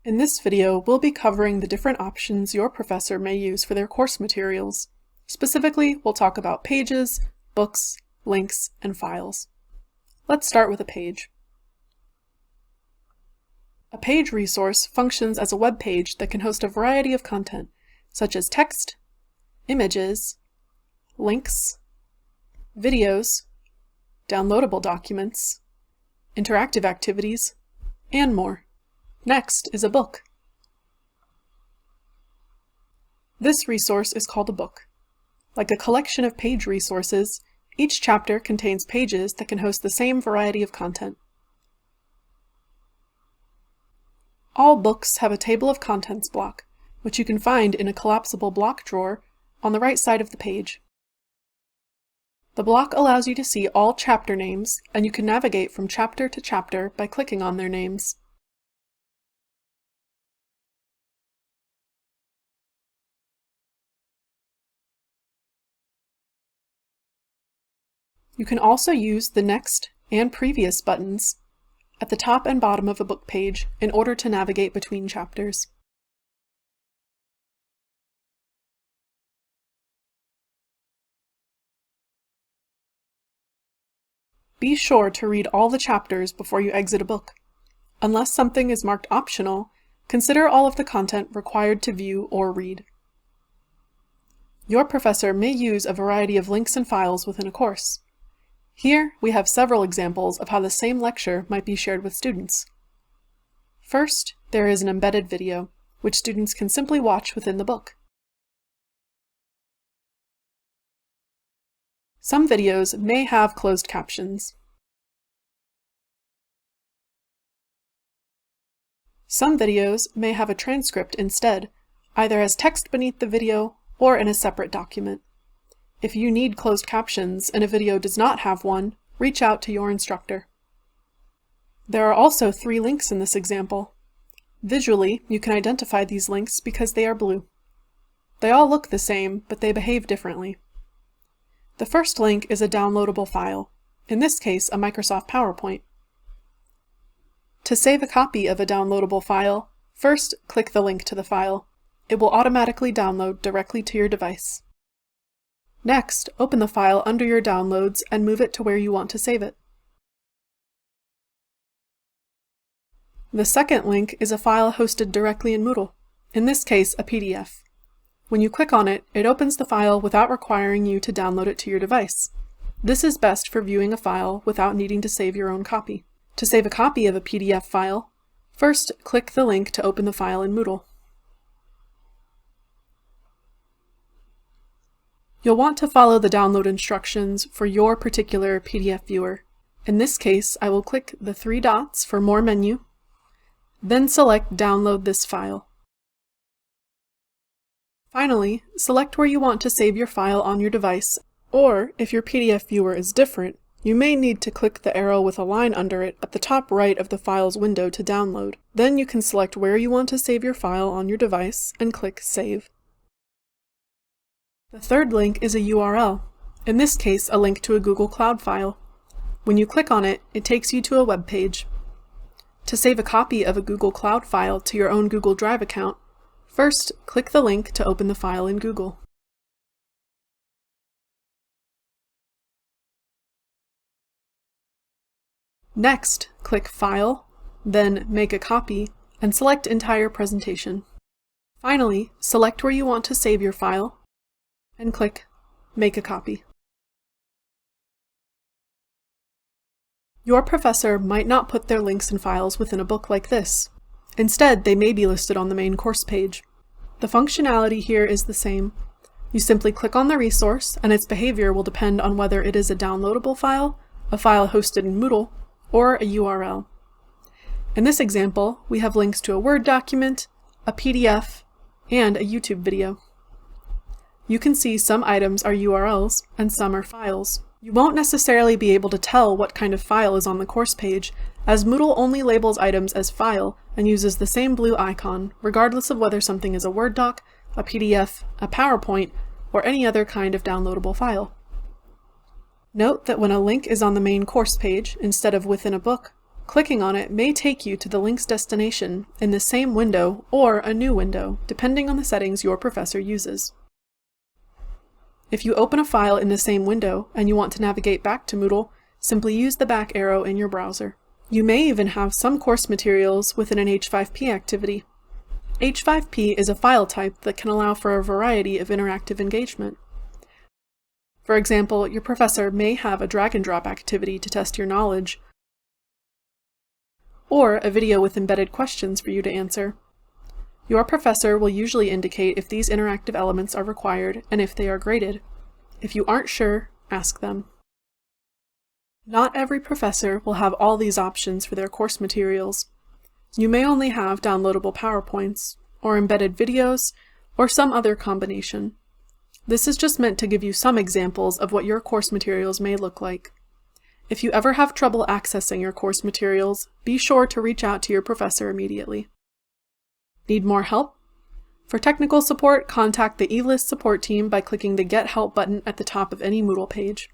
In this video, we'll be covering the different options your professor may use for their course materials. Specifically, we'll talk about pages, books, links, and files. Let's start with a page. A page resource functions as a web page that can host a variety of content, such as text, images, links, videos, downloadable documents, interactive activities, and more. Next is a book. This resource is called a book. Like a collection of page resources, each chapter contains pages that can host the same variety of content. All books have a table of contents block, which you can find in a collapsible block drawer on the right side of the page. The block allows you to see all chapter names, and you can navigate from chapter to chapter by clicking on their names. You can also use the Next and Previous buttons at the top and bottom of a book page in order to navigate between chapters. Be sure to read all the chapters before you exit a book. Unless something is marked optional, consider all of the content required to view or read. Your professor may use a variety of links and files within a course. Here, we have several examples of how the same lecture might be shared with students. First, there is an embedded video, which students can simply watch within the book. Some videos may have closed captions. Some videos may have a transcript instead, either as text beneath the video or in a separate document. If you need closed captions and a video does not have one, reach out to your instructor. There are also 3 links in this example. Visually, you can identify these links because they are blue. They all look the same, but they behave differently. The first link is a downloadable file, in this case a Microsoft PowerPoint. To save a copy of a downloadable file, first click the link to the file. It will automatically download directly to your device. Next, open the file under your downloads and move it to where you want to save it. The second link is a file hosted directly in Moodle, in this case a PDF. When you click on it, it opens the file without requiring you to download it to your device. This is best for viewing a file without needing to save your own copy. To save a copy of a PDF file, first click the link to open the file in Moodle. You'll want to follow the download instructions for your particular PDF viewer. In this case, I will click the 3 dots for More menu, then select Download this file. Finally, select where you want to save your file on your device, or if your PDF viewer is different, you may need to click the arrow with a line under it at the top right of the file's window to download. Then you can select where you want to save your file on your device and click Save. The third link is a URL, in this case a link to a Google Cloud file. When you click on it, it takes you to a web page. To save a copy of a Google Cloud file to your own Google Drive account, first click the link to open the file in Google. Next, click File, then Make a Copy, and select Entire Presentation. Finally, select where you want to save your file, and click Make a Copy. Your professor might not put their links and files within a book like this. Instead, they may be listed on the main course page. The functionality here is the same. You simply click on the resource, and its behavior will depend on whether it is a downloadable file, a file hosted in Moodle, or a URL. In this example, we have links to a Word document, a PDF, and a YouTube video. You can see some items are URLs and some are files. You won't necessarily be able to tell what kind of file is on the course page, as Moodle only labels items as file and uses the same blue icon, regardless of whether something is a Word doc, a PDF, a PowerPoint, or any other kind of downloadable file. Note that when a link is on the main course page instead of within a book, Clicking on it may take you to the link's destination in the same window or a new window, depending on the settings your professor uses. If you open a file in the same window and you want to navigate back to Moodle, simply use the back arrow in your browser. You may even have some course materials within an H5P activity. H5P is a file type that can allow for a variety of interactive engagement. For example, your professor may have a drag and drop activity to test your knowledge, or a video with embedded questions for you to answer. Your professor will usually indicate if these interactive elements are required and if they are graded. If you aren't sure, ask them. Not every professor will have all these options for their course materials. You may only have downloadable PowerPoints, or embedded videos, or some other combination. This is just meant to give you some examples of what your course materials may look like. If you ever have trouble accessing your course materials, be sure to reach out to your professor immediately. Need more help? For technical support, contact the e-LIS support team by clicking the Get Help button at the top of any Moodle page.